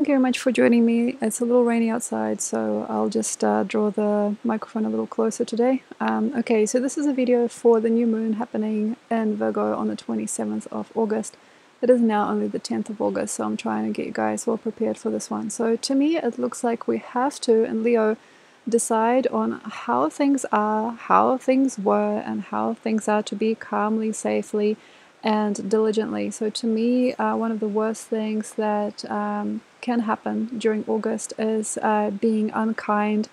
thank you very much for joining me. It's a little rainy outside, so I'll just draw the microphone a little closer today. Okay, so this is a video for the new moon happening in Virgo on the 27th of August. It is now only the 10th of August, so I'm trying to get you guys well prepared for this one. So to me, it looks like we have to, in Leo, decide on how things are, how things were, and how things are to be calmly, safely, and diligently. So to me, one of the worst things that can happen during August is being unkind,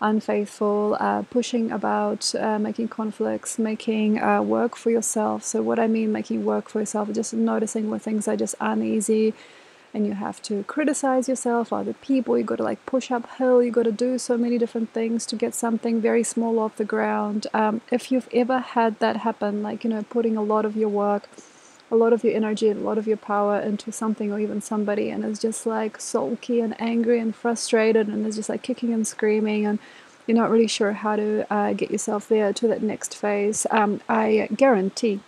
unfaithful, pushing about, making conflicts, making work for yourself. So what I mean making work for yourself, just noticing where things are just uneasy and you have to criticize yourself, other people, you got to like push uphill, you got to do so many different things to get something very small off the ground. If you've ever had that happen, like, you know, putting a lot of your work, a lot of your energy, a lot of your power into something or even somebody, and it's just like sulky and angry and frustrated and it's just like kicking and screaming and you're not really sure how to get yourself there to that next phase, I guarantee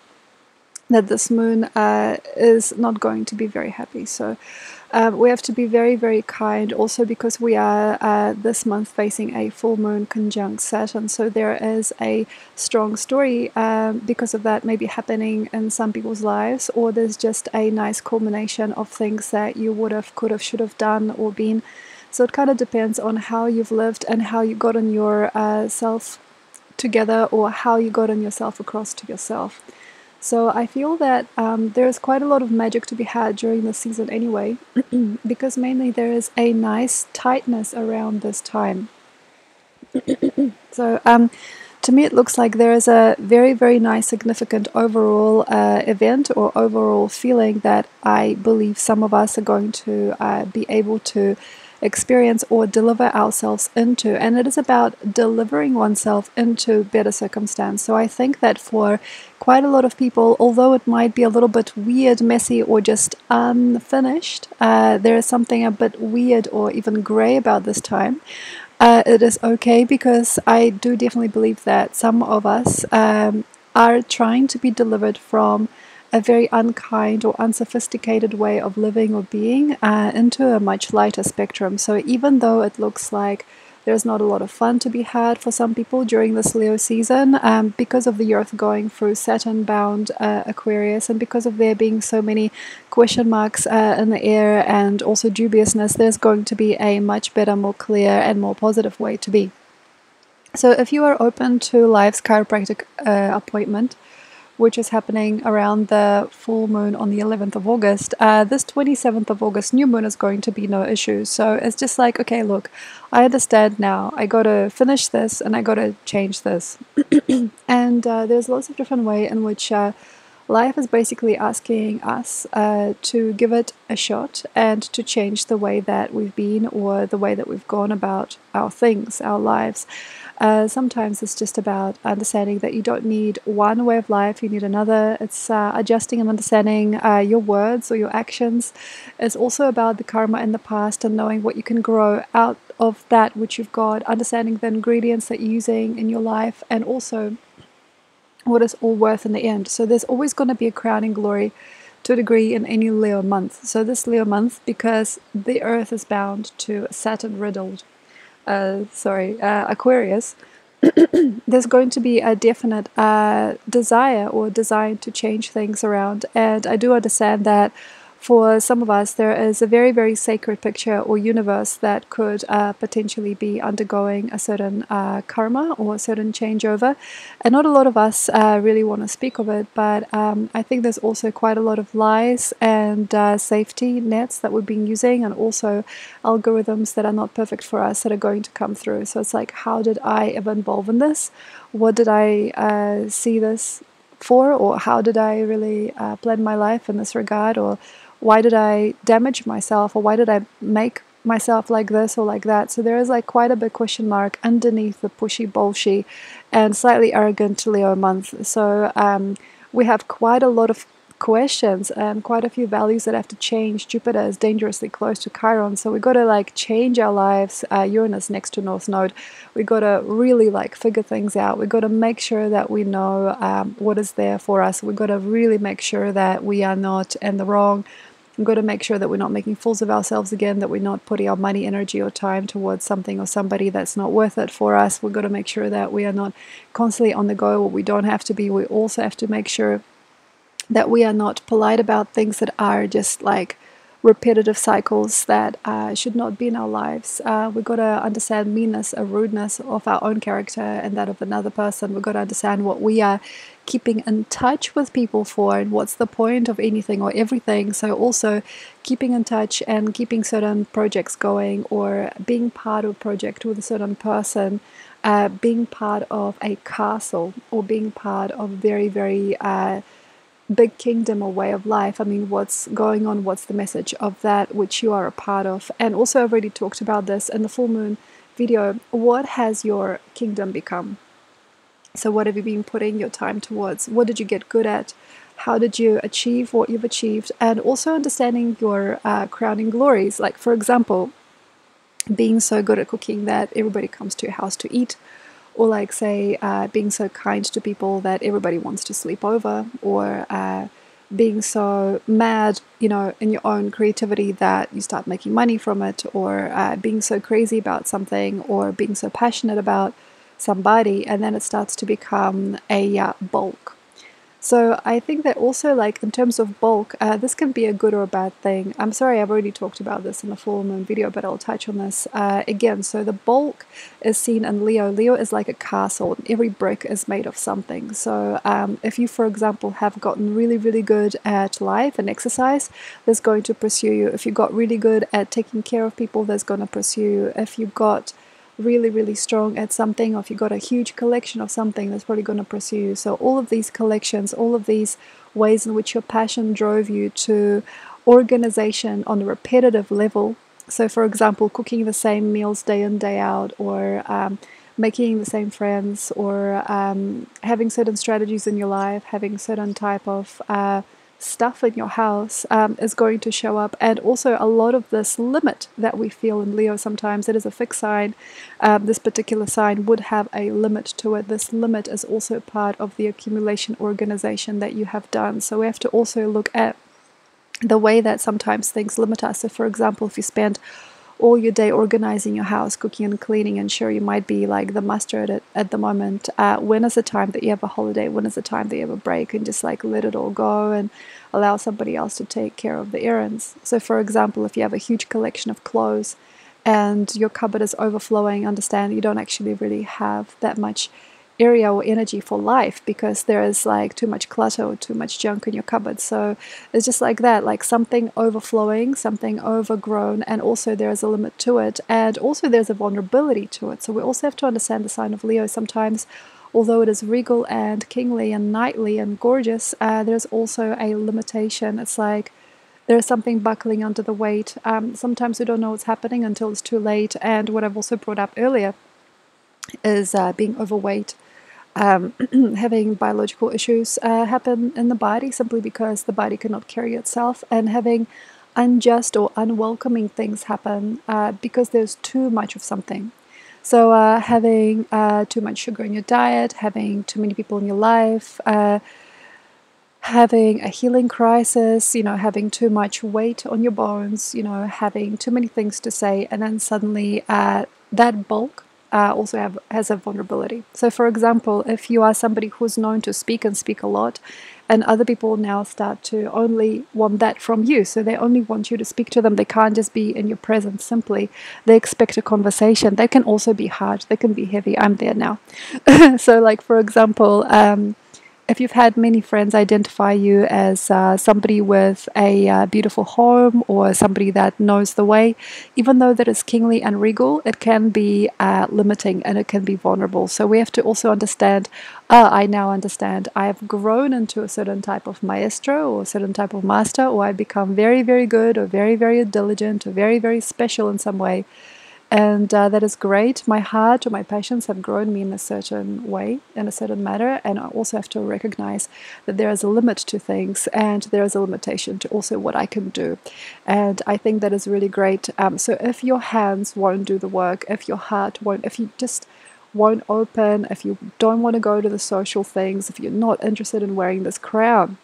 that this moon is not going to be very happy. So we have to be very, very kind, also because we are this month facing a full moon conjunct Saturn. So there is a strong story because of that maybe happening in some people's lives, or there's just a nice culmination of things that you would have, could have, should have done or been. So it kind of depends on how you've lived and how you got on your self together, or how you got on yourself across to yourself. So I feel that there's quite a lot of magic to be had during this season anyway, because mainly there is a nice tightness around this time. So to me it looks like there is a very, very nice, significant overall event or overall feeling that I believe some of us are going to be able to experience or deliver ourselves into, and it is about delivering oneself into better circumstance. So I think that for quite a lot of people, although it might be a little bit weird, messy, or just unfinished, there is something a bit weird or even gray about this time. It is okay, because I do definitely believe that some of us are trying to be delivered from a very unkind or unsophisticated way of living or being into a much lighter spectrum. So even though it looks like there's not a lot of fun to be had for some people during this Leo season, because of the Earth going through Saturn-bound Aquarius, and because of there being so many question marks in the air and also dubiousness, there's going to be a much better, more clear and more positive way to be. So if you are open to Life's chiropractic appointment, which is happening around the full moon on the 11th of August, this 27th of August new moon is going to be no issue. So it's just like, okay, look, I understand now. I got to finish this and I got to change this. And there's lots of different ways in which life is basically asking us to give it a shot and to change the way that we've been or the way that we've gone about our things, our lives. Sometimes it's just about understanding that you don't need one way of life, you need another. It's adjusting and understanding your words or your actions. It's also about the karma in the past and knowing what you can grow out of that which you've got, understanding the ingredients that you're using in your life, and also what it's all worth in the end. So there's always going to be a crowning glory to a degree in any Leo month. So this Leo month, because the Earth is bound to Saturn riddled Aquarius, there's going to be a definite desire or design to change things around. And I do understand that for some of us there is a very, very sacred picture or universe that could potentially be undergoing a certain karma or a certain changeover, and not a lot of us really want to speak of it, but I think there's also quite a lot of lies and safety nets that we've been using, and also algorithms that are not perfect for us that are going to come through. So it's like, how did I ever involve in this? What did I see this for? Or how did I really plan my life in this regard? Or why did I damage myself? Or why did I make myself like this or like that? So there is like quite a big question mark underneath the pushy, bolshy, and slightly arrogant Leo month. So we have quite a lot of questions and quite a few values that have to change. Jupiter is dangerously close to Chiron, so we got to like change our lives. Uranus next to North Node. We got to really like figure things out. We got to make sure that we know what is there for us. We got to really make sure that we are not in the wrong, We've got to make sure that we're not making fools of ourselves again, that we're not putting our money, energy, or time towards something or somebody that's not worth it for us. We've got to make sure that we are not constantly on the go, or we don't have to be. We also have to make sure that we are not polite about things that are just like repetitive cycles that should not be in our lives. We've got to understand meanness or rudeness of our own character and that of another person. We've got to understand what we are keeping in touch with people for and what's the point of anything or everything. So also keeping in touch and keeping certain projects going, or being part of a project with a certain person, being part of a castle, or being part of very, very big kingdom or way of life. I mean, what's going on? What's the message of that which you are a part of? And also, I've already talked about this in the full moon video. What has your kingdom become? So what have you been putting your time towards? What did you get good at? How did you achieve what you've achieved? And also understanding your crowning glories. Like, for example, being so good at cooking that everybody comes to your house to eat, or like say being so kind to people that everybody wants to sleep over, or being so mad, you know, in your own creativity that you start making money from it, or being so crazy about something, or being so passionate about somebody, and then it starts to become a bulk. So I think that also, like, in terms of bulk, this can be a good or a bad thing. I'm sorry, I've already talked about this in the full moon video, but I'll touch on this again. So the bulk is seen in Leo. Leo is like a castle, and every brick is made of something. So if you, for example, have gotten really, really good at life and exercise, that's going to pursue you. If you got really good at taking care of people, that's going to pursue you. If you got really, really strong at something, or if you got a huge collection of something, that's probably going to pursue you. So all of these collections, all of these ways in which your passion drove you to organization on a repetitive level. So for example, cooking the same meals day in, day out, or making the same friends, or having certain strategies in your life, having certain type of stuff in your house is going to show up. And also a lot of this limit that we feel in Leo, sometimes it is a fixed sign. This particular sign would have a limit to it. This limit is also part of the accumulation organization that you have done. So we have to also look at the way that sometimes things limit us. So for example, if you spend all your day organizing your house, cooking and cleaning, and sure, you might be like the master at the moment. When is the time that you have a holiday? When is the time that you have a break, and just like let it all go and allow somebody else to take care of the errands? So for example, if you have a huge collection of clothes and your cupboard is overflowing, understand you don't actually really have that much area or energy for life, because there is like too much clutter or too much junk in your cupboard. So it's just like that, like something overflowing, something overgrown, and also there is a limit to it, and also there's a vulnerability to it. So we also have to understand the sign of Leo. Sometimes, although it is regal and kingly and knightly and gorgeous, there's also a limitation. It's like there's something buckling under the weight. Sometimes we don't know what's happening until it's too late. And what I've also brought up earlier is being overweight. Having biological issues happen in the body simply because the body cannot carry itself, and having unjust or unwelcoming things happen because there's too much of something. So having too much sugar in your diet, having too many people in your life, having a healing crisis, you know, having too much weight on your bones, you know, having too many things to say, and then suddenly that bulk also has a vulnerability. So for example, if you are somebody who's known to speak and speak a lot, and other people now start to only want that from you, so they only want you to speak to them, they can't just be in your presence simply, they expect a conversation. They can also be hard, they can be heavy. I'm there now. So like for example, if you've had many friends identify you as somebody with a beautiful home, or somebody that knows the way, even though that is kingly and regal, it can be limiting and it can be vulnerable. So we have to also understand, I now understand I have grown into a certain type of maestro or a certain type of master, or I become very, very good, or very, very diligent, or very, very special in some way. And that is great. My heart or my passions have grown me in a certain way, in a certain manner. And I also have to recognize that there is a limit to things, and there is a limitation to also what I can do. And I think that is really great. So if your hands won't do the work, if your heart won't, if you just won't open, if you don't want to go to the social things, if you're not interested in wearing this crown,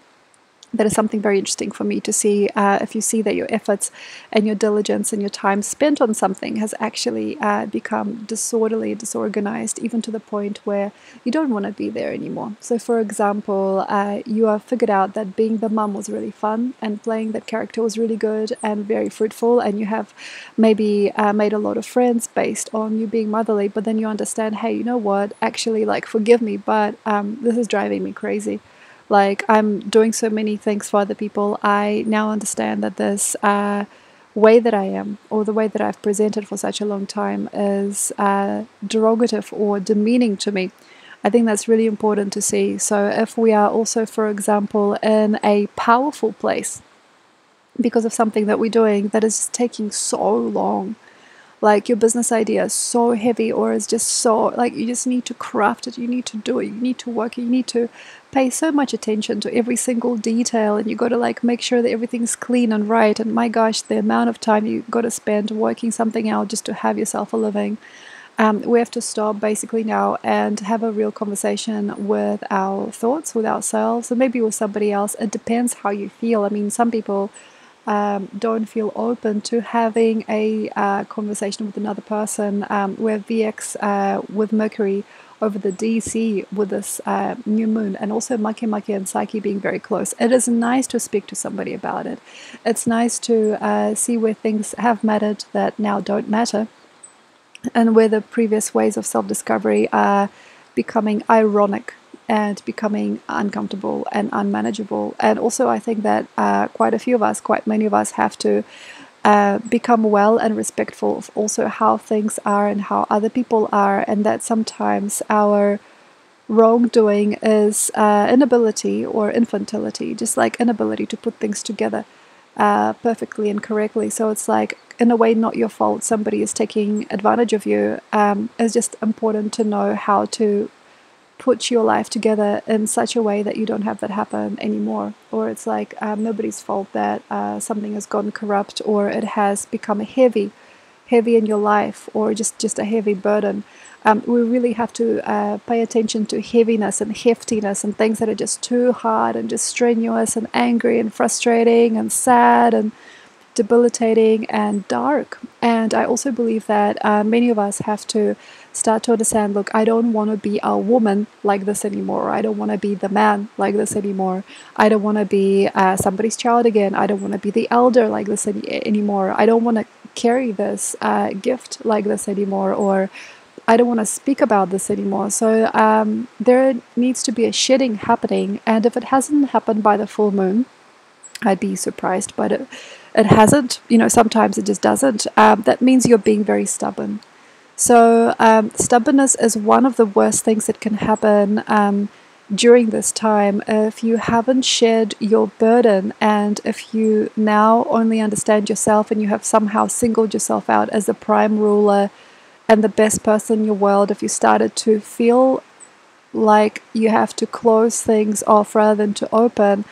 that is something very interesting for me to see. If you see that your efforts and your diligence and your time spent on something has actually become disorderly, disorganized, even to the point where you don't want to be there anymore. So, for example, you have figured out that being the mum was really fun and playing that character was really good and very fruitful, and you have maybe made a lot of friends based on you being motherly, but then you understand, hey, you know what, actually, like, forgive me, but this is driving me crazy. Like, I'm doing so many things for other people. I now understand that this way that I am, or the way that I've presented for such a long time, is derogative or demeaning to me. I think that's really important to see. So if we are also, for example, in a powerful place because of something that we're doing that is taking so long, like your business idea is so heavy, or is just so, like, you just need to craft it, you need to do it, you need to work it, you need to pay so much attention to every single detail, and you got to like make sure that everything's clean and right, and my gosh, the amount of time you got to spend working something out just to have yourself a living. We have to stop basically now and have a real conversation with our thoughts, with ourselves, and maybe with somebody else. It depends how you feel. I mean, some people don't feel open to having a conversation with another person. Where VX with Mercury over the DC with this new moon, and also Maki Maki and Psyche being very close. It is nice to speak to somebody about it. It's nice to see where things have mattered that now don't matter, and where the previous ways of self-discovery are becoming ironic and becoming uncomfortable and unmanageable. And also, I think that quite many of us have to become well and respectful of also how things are and how other people are, and that sometimes our wrongdoing is inability or infantility, just like inability to put things together perfectly and correctly. So it's like, in a way, not your fault. Somebody is taking advantage of you. It's just important to know how to put your life together in such a way that you don't have that happen anymore. Or it's like nobody's fault that something has gone corrupt, or it has become heavy in your life, or just a heavy burden. We really have to pay attention to heaviness and heftiness and things that are just too hard and just strenuous and angry and frustrating and sad and debilitating and dark. And I also believe that many of us have to start to understand, look, I don't want to be a woman like this anymore. I don't want to be the man like this anymore. I don't want to be somebody's child again. I don't want to be the elder like this anymore. I don't want to carry this gift like this anymore, or I don't want to speak about this anymore. So there needs to be a shedding happening. And if it hasn't happened by the full moon, I'd be surprised, but it hasn't. You know, sometimes it just doesn't. That means you're being very stubborn. So stubbornness is one of the worst things that can happen during this time. If you haven't shared your burden, and if you now only understand yourself and you have somehow singled yourself out as the prime ruler and the best person in your world, if you started to feel like you have to close things off rather than to open,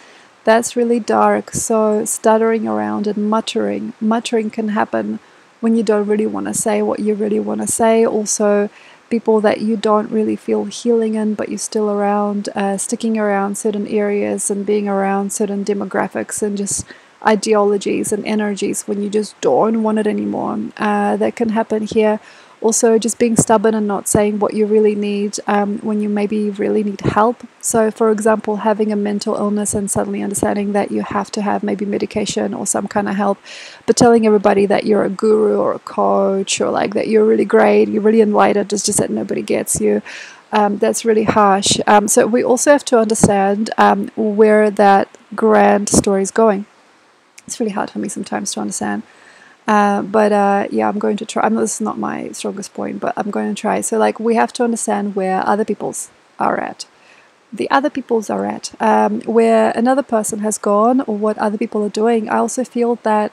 that's really dark. So stuttering around and muttering can happen when you don't really want to say what you really want to say. Also, people that you don't really feel healing in, but you're still around, sticking around certain areas and being around certain demographics and just ideologies and energies when you just don't want it anymore. That can happen here. Also, just being stubborn and not saying what you really need when you maybe really need help. So, for example, having a mental illness and suddenly understanding that you have to have maybe medication or some kind of help, but telling everybody that you're a guru or a coach, or like that you're really great, you're really enlightened, it's just that nobody gets you. That's really harsh. So we also have to understand where that grand story is going. It's really hard for me sometimes to understand. But yeah, I'm going to try. This is not my strongest point, but I'm going to try. So, like, we have to understand where other people's are at. The other people's are at. Where another person has gone, or what other people are doing. I also feel that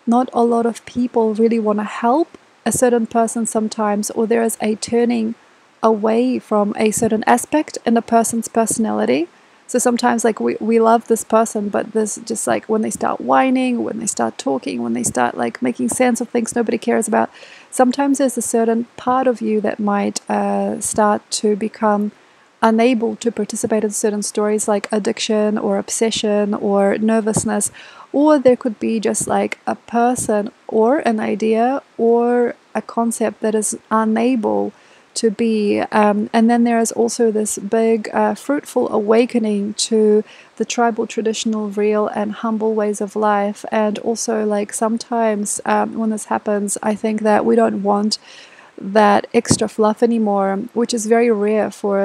not a lot of people really want to help a certain person sometimes, or there is a turning away from a certain aspect in a person's personality. So sometimes, like, we love this person, but there's just like when they start whining, when they start talking, when they start like making sense of things nobody cares about, sometimes there's a certain part of you that might start to become unable to participate in certain stories like addiction or obsession or nervousness, or there could be just like a person or an idea or a concept that is unable to be. And then there is also this big fruitful awakening to the tribal, traditional, real and humble ways of life. And also, like, sometimes when this happens, I think that we don't want that extra fluff anymore, which is very rare for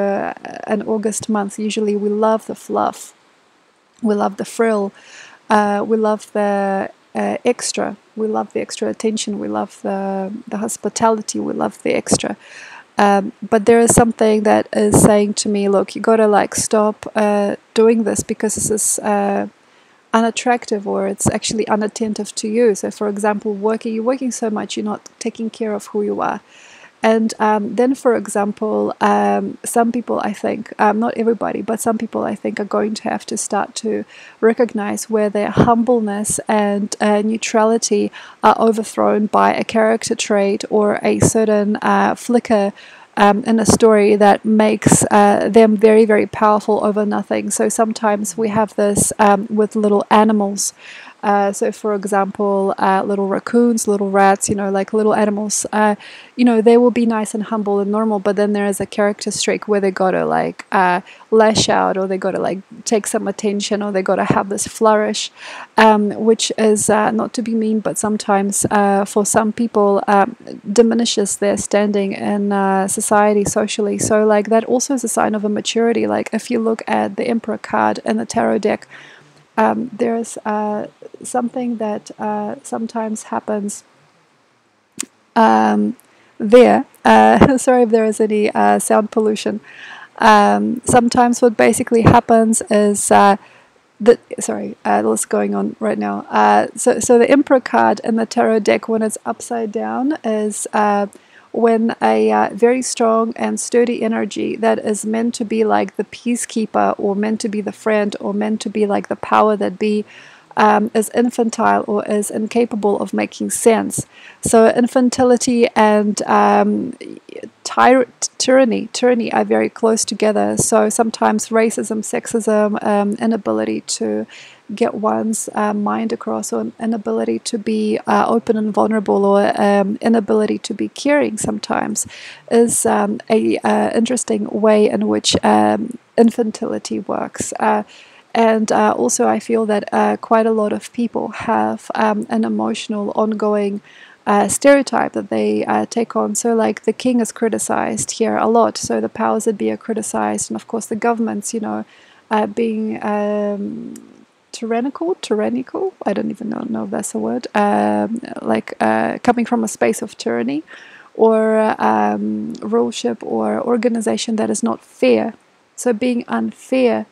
an August month. Usually we love the fluff, we love the frill, we love the extra, we love the extra attention, we love the hospitality, we love the extra. But there is something that is saying to me, look, you gotta like stop doing this, because this is unattractive, or it's actually unattentive to you. So for example, you're working so much, you're not taking care of who you are. And then, for example, some people, I think, not everybody, but some people, I think, are going to have to start to recognize where their humbleness and neutrality are overthrown by a character trait or a certain flicker in a story that makes them very, very powerful over nothing. So sometimes we have this with little animals. So for example, little raccoons, little rats, like little animals, they will be nice and humble and normal, but then there is a character streak where they gotta like lash out, or they gotta like take some attention, or they gotta have this flourish, which is not to be mean, but sometimes for some people diminishes their standing in society, socially. So like that also is a sign of a maturity. Like if you look at the Emperor card in the tarot deck, there's something that sometimes happens there. Sorry if there is any sound pollution. Sometimes what basically happens is what's going on right now. So the Emperor card in the tarot deck, when it's upside down, is when a very strong and sturdy energy that is meant to be like the peacekeeper, or meant to be the friend, or meant to be like the power that be, is infantile or is incapable of making sense. So infantility and tyranny are very close together. So sometimes racism, sexism, inability to get one's mind across, or inability to be open and vulnerable, or inability to be caring sometimes is a interesting way in which infantility works. And also I feel that quite a lot of people have an emotional ongoing stereotype that they take on. So like the king is criticized here a lot, so the powers that be are criticized, and of course the governments, being tyrannical, I don't even know if that's a word, coming from a space of tyranny, or ruleship, or organization that is not fair. So being unfair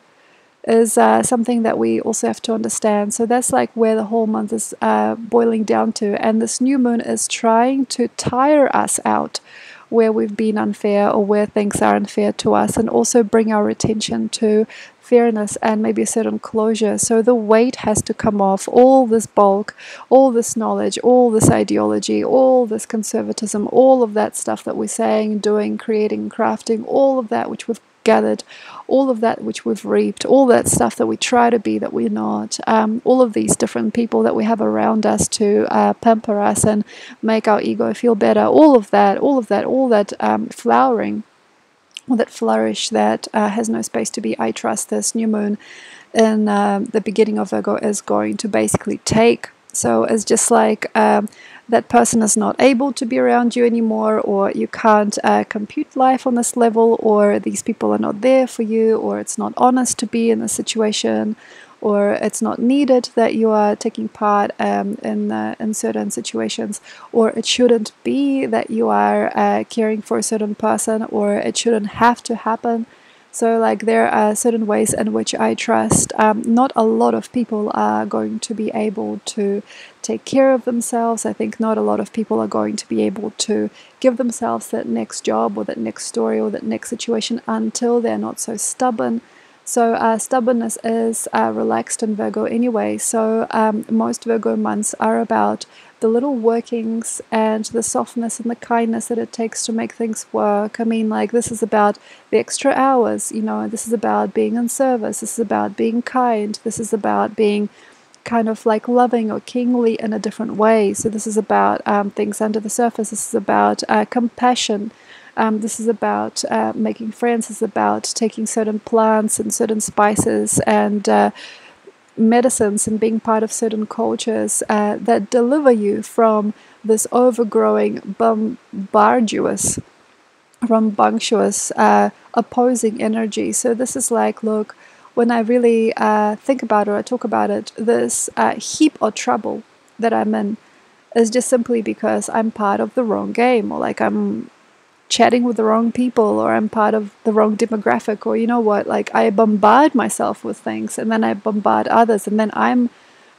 is something that we also have to understand. So that's like where the whole month is boiling down to. And this new moon is trying to tire us out where we've been unfair, or where things are unfair to us, and also bring our attention to fairness and maybe a certain closure. So the weight has to come off, all this bulk, all this knowledge, all this ideology, all this conservatism, all of that stuff that we're saying, doing, creating, crafting, all of that which we've gathered, all of that which we've reaped, all that stuff that we try to be that we're not, all of these different people that we have around us to pamper us and make our ego feel better, all that flowering, all that flourish that has no space to be. I trust this new moon in the beginning of Virgo is going to basically take. So it's just like that person is not able to be around you anymore, or you can't compute life on this level, or these people are not there for you, or it's not honest to be in a situation, or it's not needed that you are taking part in certain situations, or it shouldn't be that you are caring for a certain person, or it shouldn't have to happen. So like there are certain ways in which I trust not a lot of people are going to be able to take care of themselves. I think not a lot of people are going to be able to give themselves that next job, or that next story, or that next situation, until they're not so stubborn. So stubbornness is relaxed in Virgo anyway. So most Virgo months are about the little workings and the softness and the kindness that it takes to make things work. I mean, like, this is about the extra hours, you know, this is about being in service, this is about being kind, this is about being kind of like loving or kingly in a different way. So this is about things under the surface. This is about compassion. This is about making friends. This is about taking certain plants and certain spices and medicines and being part of certain cultures that deliver you from this overgrowing, rambunctious, opposing energy. So this is like, look, when I really think about it or I talk about it, this heap of trouble that I'm in is just simply because I'm part of the wrong game, or like I'm chatting with the wrong people, or I'm part of the wrong demographic, or you know what, like I bombard myself with things and then I bombard others and then I'm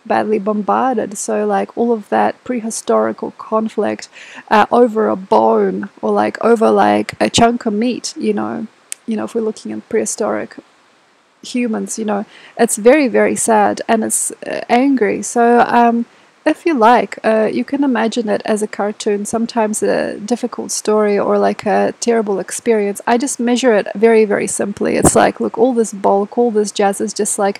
badly bombarded. So like all of that prehistorical conflict over a bone, or like over like a chunk of meat, you know, if we're looking at prehistoric humans, you know, it's very, very sad and it's angry. So if you like, you can imagine it as a cartoon, sometimes a difficult story or like a terrible experience. I just measure it very, very simply. It's like, look, all this bulk, all this jazz is just like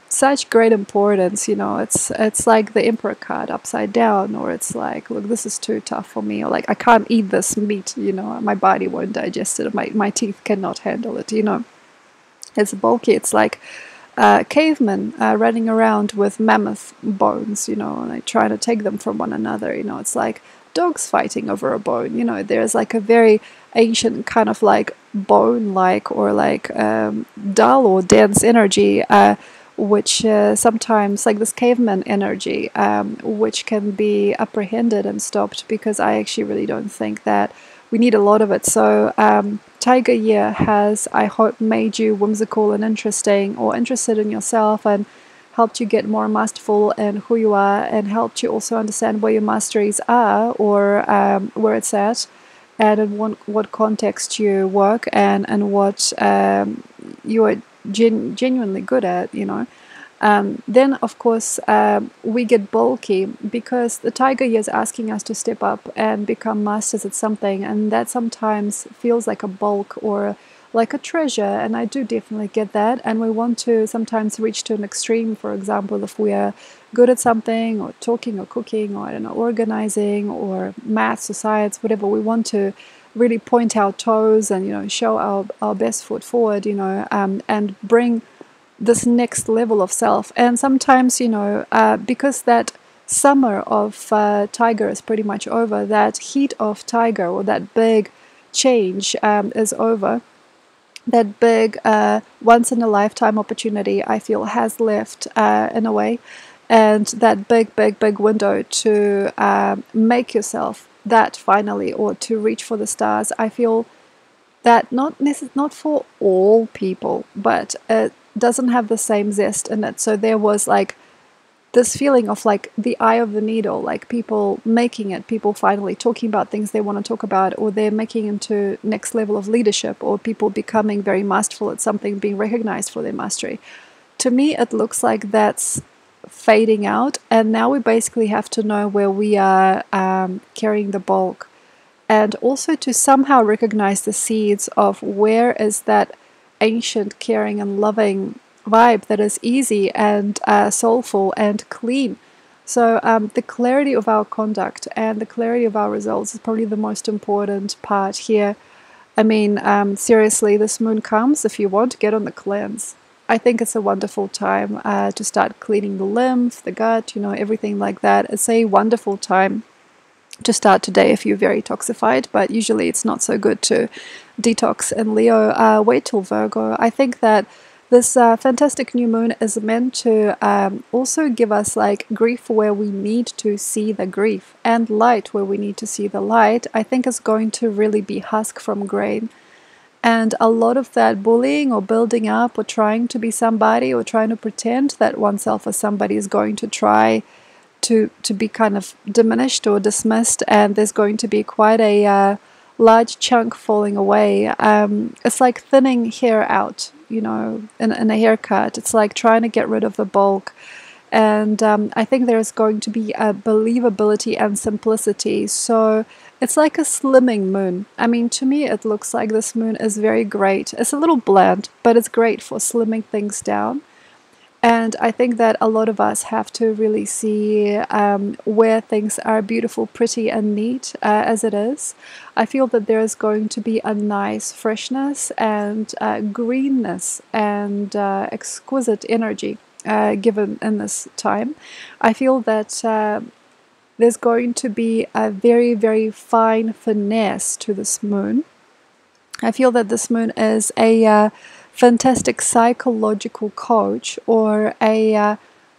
such great importance, you know. It's like the Emperor card upside down, or it's like, look, this is too tough for me, or like I can't eat this meat, you know, my body won't digest it, my teeth cannot handle it, you know. It's bulky. It's like cavemen running around with mammoth bones, you know, and trying to take them from one another. You know, it's like dogs fighting over a bone. You know, there's like a very ancient kind of like bone-like or like dull or dense energy, which sometimes, like this caveman energy, which can be apprehended and stopped, because I actually really don't think that we need a lot of it. So Tiger Year has, I hope, made you whimsical and interesting, or interested in yourself, and helped you get more masterful in who you are, and helped you also understand where your masteries are, or where it's at, and in what context you work, and what you are genuinely good at, you know. Then, of course, we get bulky because the Tiger Year is asking us to step up and become masters at something, and that sometimes feels like a bulk or like a treasure, and I do definitely get that. And we want to sometimes reach to an extreme. For example, if we are good at something, or talking, or cooking, or I don't know, organizing, or maths or science, whatever, we want to really point our toes and, you know, show our best foot forward, you know, and bring this next level of self. And sometimes, you know, because that summer of Tiger is pretty much over, that heat of Tiger, or that big change is over, that big once in a lifetime opportunity, I feel, has left in a way, and that big window to make yourself that finally, or to reach for the stars, I feel that not for all people, but it doesn't have the same zest in it. So there was like this feeling of like the eye of the needle, like people making it, people finally talking about things they want to talk about, or they're making into next level of leadership, or people becoming very masterful at something, being recognized for their mastery. To me, it looks like that's fading out, and now we basically have to know where we are carrying the bulk, and also to somehow recognize the seeds of where is that ancient, caring and loving vibe that is easy and soulful and clean. So the clarity of our conduct and the clarity of our results is probably the most important part here. I mean, seriously, this moon comes, if you want, get on the cleanse. I think it's a wonderful time to start cleaning the lymph, the gut, you know, everything like that. It's a wonderful time to start today if you're very toxified, but usually it's not so good to detox in Leo. Wait till Virgo. I think that this fantastic new moon is meant to also give us like grief where we need to see the grief, and light where we need to see the light. I think it's going to really be husk from grain. And a lot of that bullying or building up or trying to be somebody or trying to pretend that oneself as somebody is going to try to be kind of diminished or dismissed, and there's going to be quite a large chunk falling away. It's like thinning hair out, you know, in a haircut. It's like trying to get rid of the bulk And I think there's going to be a believability and simplicity. So it's like a slimming moon. I mean, to me, it looks like this moon is very great. It's a little bland, but it's great for slimming things down. And I think that a lot of us have to really see where things are beautiful, pretty, and neat as it is. I feel that there's going to be a nice freshness and greenness and exquisite energy given in this time. I feel that there's going to be a very, very fine finesse to this moon. I feel that this moon is a fantastic psychological coach, or a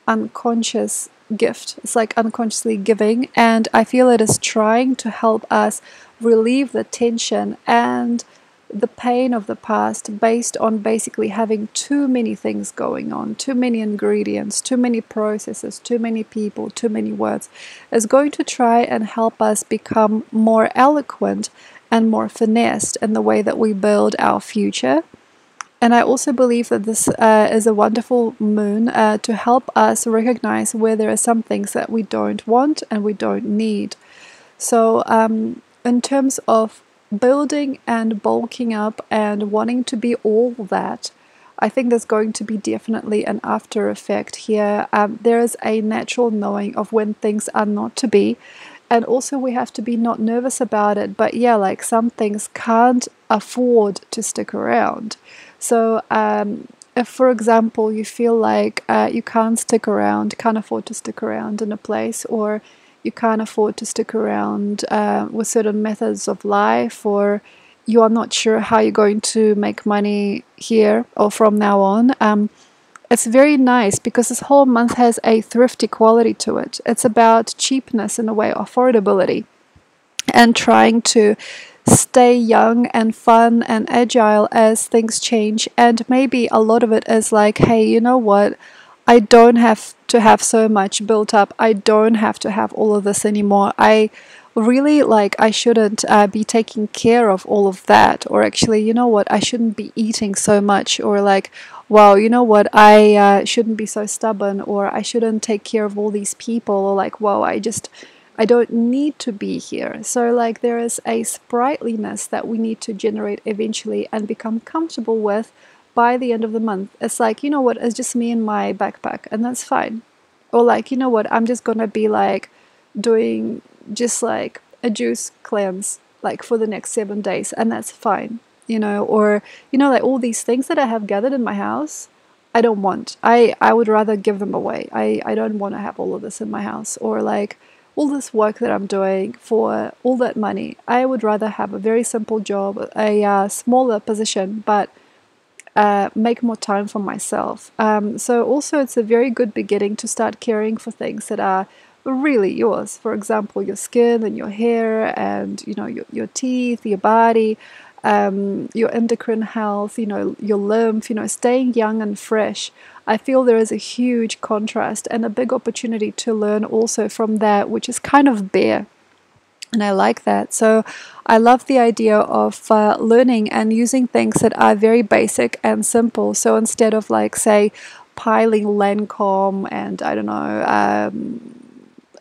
unconscious gift. It's like unconsciously giving, and I feel it is trying to help us relieve the tension and the pain of the past based on basically having too many things going on, too many ingredients, too many processes, too many people, too many words. Is going to try and help us become more eloquent and more finessed in the way that we build our future. And I also believe that this is a wonderful moon to help us recognize where there are some things that we don't want and we don't need. So in terms of building and bulking up and wanting to be all that, I think there's going to be definitely an after effect here. There is a natural knowing of when things are not to be. And also we have to be not nervous about it. But yeah, like some things can't afford to stick around. So if, for example, you feel like you can't stick around, can't afford to stick around in a place, or you can't afford to stick around with certain methods of life, or you are not sure how you're going to make money here or from now on, it's very nice because this whole month has a thrifty quality to it. It's about cheapness in a way, affordability, and trying to stay young and fun and agile as things change. And maybe a lot of it is like, hey, you know what? I don't have to have so much built up. I don't have to have all of this anymore. I really I shouldn't be taking care of all of that. Or actually, you know what? I shouldn't be eating so much. Or like, wow, you know what? I shouldn't be so stubborn. Or I shouldn't take care of all these people. Or like, wow, I don't need to be here. So like there is a sprightliness that we need to generate eventually and become comfortable with by the end of the month. It's like, you know what, it's just me and my backpack, and that's fine. Or like, you know what, I'm just gonna be like doing just like a juice cleanse like for the next 7 days, and that's fine. Or like all these things that I have gathered in my house, I don't want. I would rather give them away. I don't want to have all of this in my house. Or like all this work that I'm doing for all that money, I would rather have a very simple job, a smaller position, but make more time for myself. So also it's a very good beginning to start caring for things that are really yours. For example, your skin and your hair, and your teeth, your body, your endocrine health, your lymph, staying young and fresh. I feel there is a huge contrast and a big opportunity to learn also from that, which is kind of bare. And I like that. So I love the idea of learning and using things that are very basic and simple. So instead of like, say, piling Lancome and I don't know,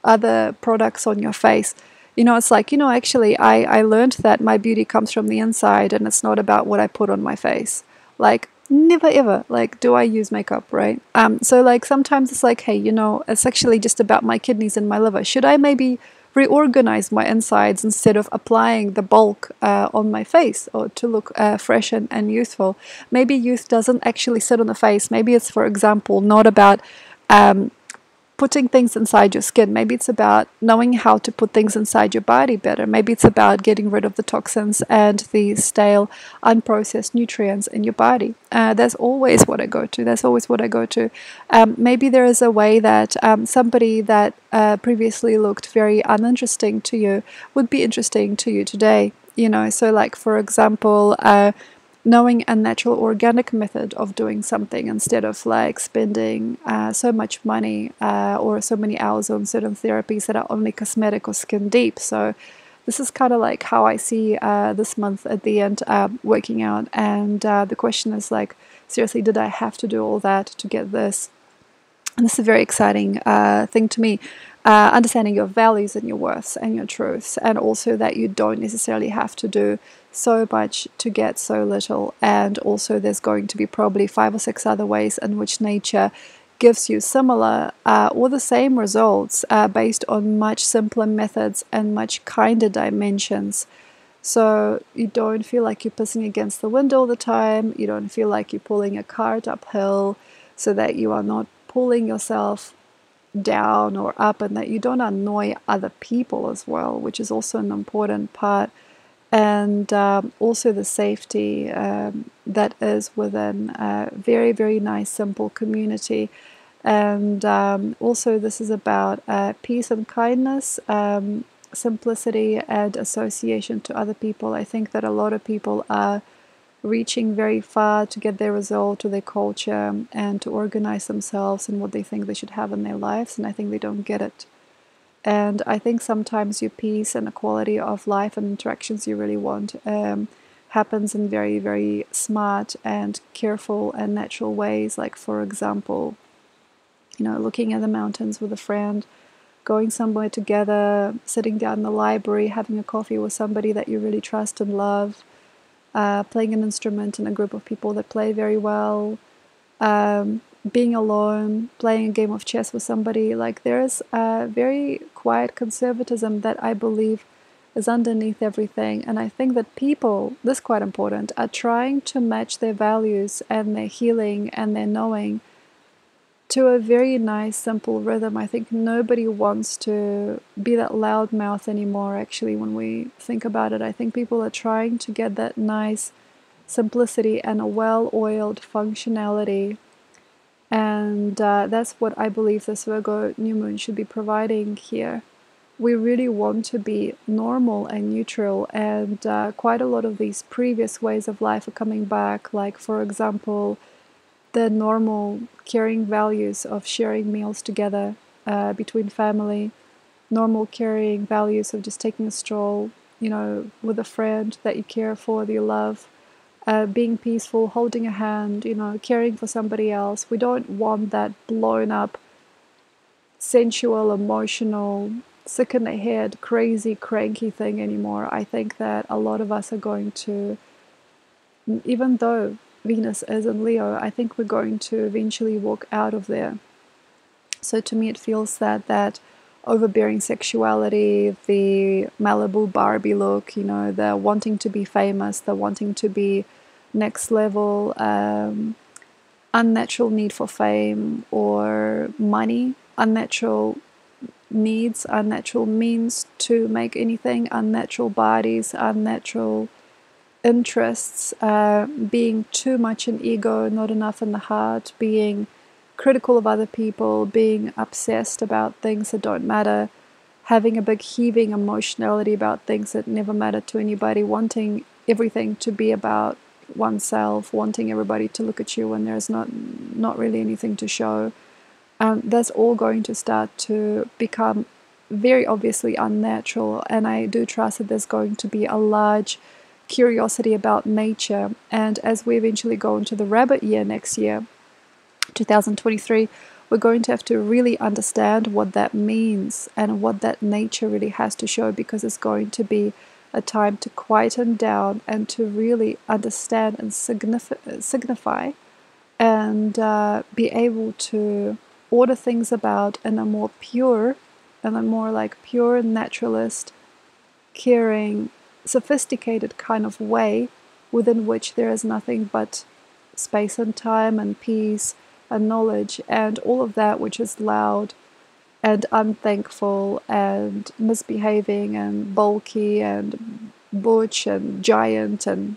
other products on your face, it's like, actually I learned that my beauty comes from the inside, and it's not about what I put on my face. Like never ever like do I use makeup, right? So like sometimes it's like, hey, it's actually just about my kidneys and my liver. Should I maybe reorganize my insides instead of applying the bulk on my face, or to look fresh and youthful? Maybe youth doesn't actually sit on the face. Maybe it's, for example, not about putting things inside your skin. Maybe it's about knowing how to put things inside your body better. Maybe it's about getting rid of the toxins and the stale, unprocessed nutrients in your body. That's always what I go to. Maybe there is a way that somebody that previously looked very uninteresting to you would be interesting to you today. So like, for example, knowing a natural organic method of doing something instead of like spending so much money or so many hours on certain therapies that are only cosmetic or skin deep. So this is kind of like how I see this month at the end working out. And the question is like, seriously, did I have to do all that to get this? And this is a very exciting thing to me. Understanding your values and your worths and your truths, and also that you don't necessarily have to do so much to get so little. And also, there's going to be probably 5 or 6 other ways in which nature gives you similar or the same results based on much simpler methods and much kinder dimensions. So you don't feel like you're pissing against the wind all the time. You don't feel like you're pulling a cart uphill, so that you are not pulling yourself down or up, and that you don't annoy other people as well, which is also an important part. And also the safety that is within a very, very nice, simple community. And also, this is about peace and kindness, simplicity, and association to other people. I think that a lot of people are reaching very far to get their result or their culture and to organize themselves and what they think they should have in their lives, and I think they don't get it. And I think sometimes your peace and the quality of life and interactions you really want happens in very, very smart and careful and natural ways. Like, for example, looking at the mountains with a friend, going somewhere together, sitting down in the library, having a coffee with somebody that you really trust and love, playing an instrument in a group of people that play very well, being alone, playing a game of chess with somebody. Like, there is a very quiet conservatism that I believe is underneath everything. And I think that people, this is quite important, are trying to match their values and their healing and their knowing to a very nice, simple rhythm. I think nobody wants to be that loud mouth anymore, actually, when we think about it. I think people are trying to get that nice simplicity and a well-oiled functionality. And that's what I believe this Virgo new moon should be providing here. We really want to be normal and neutral, and quite a lot of these previous ways of life are coming back, like, for example, the normal caring values of sharing meals together between family, normal caring values of just taking a stroll, with a friend that you care for, that you love, being peaceful, holding a hand, caring for somebody else. We don't want that blown up, sensual, emotional, sick in the head, crazy, cranky thing anymore. I think that a lot of us are going to, even though Venus is in Leo, I think we're going to eventually walk out of there. So to me, it feels that overbearing sexuality, the Malibu Barbie look, the wanting to be famous, the wanting to be next level, unnatural need for fame or money, unnatural needs, unnatural means to make anything, unnatural bodies, unnatural interests, being too much in ego, not enough in the heart, being critical of other people, being obsessed about things that don't matter, having a big heaving emotionality about things that never matter to anybody, wanting everything to be about oneself, wanting everybody to look at you when there's not really anything to show. That's all going to start to become very obviously unnatural, and I do trust that there's going to be a large curiosity about nature. And as we eventually go into the rabbit year next year, 2023, we're going to have to really understand what that means and what that nature really has to show, because it's going to be a time to quieten down and to really understand and signify and be able to order things about in a more pure and a more like pure naturalist, caring, sophisticated kind of way, within which there is nothing but space and time and peace and knowledge and all of that which is loud and unthankful and misbehaving and bulky and butch and giant and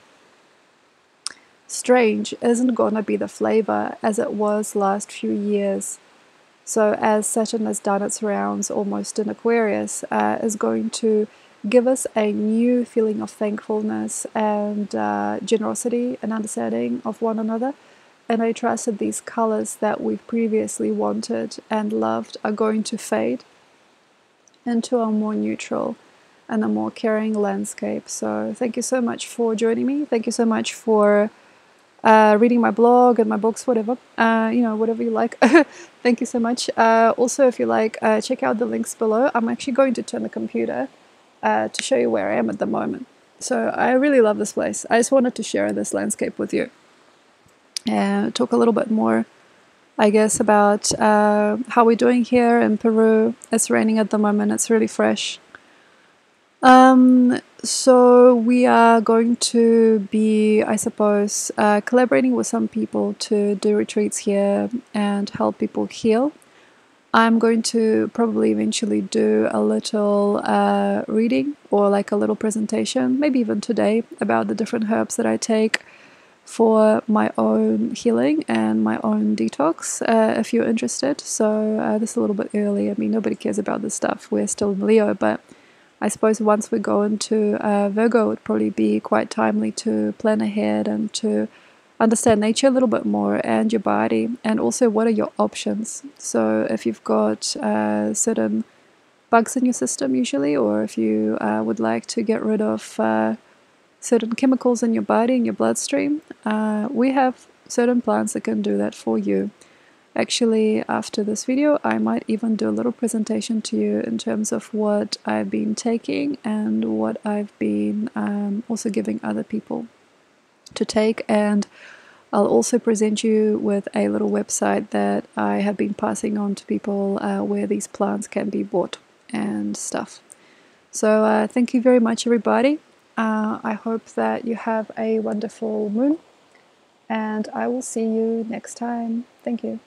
strange isn't going to be the flavor as it was last few years. So as Saturn has done its rounds almost in Aquarius, is going to give us a new feeling of thankfulness and generosity and understanding of one another. And I trust that these colors that we've previously wanted and loved are going to fade into a more neutral and a more caring landscape. So thank you so much for joining me. Thank you so much for reading my blog and my books, whatever, whatever you like. Thank you so much. Also, if you like, check out the links below. I'm actually going to turn the computer to show you where I am at the moment. So I really love this place. I just wanted to share this landscape with you and talk a little bit more, I guess, about how we're doing here in Peru. It's raining at the moment. It's really fresh. So we are going to be, I suppose, collaborating with some people to do retreats here and help people heal. I'm going to probably eventually do a little reading or like a little presentation, maybe even today, about the different herbs that I take for my own healing and my own detox, if you're interested. So this is a little bit early. I mean, nobody cares about this stuff. We're still in Leo, but I suppose once we go into Virgo, it would probably be quite timely to plan ahead and to understand nature a little bit more and your body, and also what are your options. So if you've got certain bugs in your system usually, or if you would like to get rid of certain chemicals in your body, in your bloodstream, we have certain plants that can do that for you. Actually, after this video, I might even do a little presentation to you in terms of what I've been taking and what I've been also giving other people to take. And I'll also present you with a little website that I have been passing on to people where these plants can be bought and stuff. So thank you very much, everybody. I hope that you have a wonderful moon, and I will see you next time. Thank you.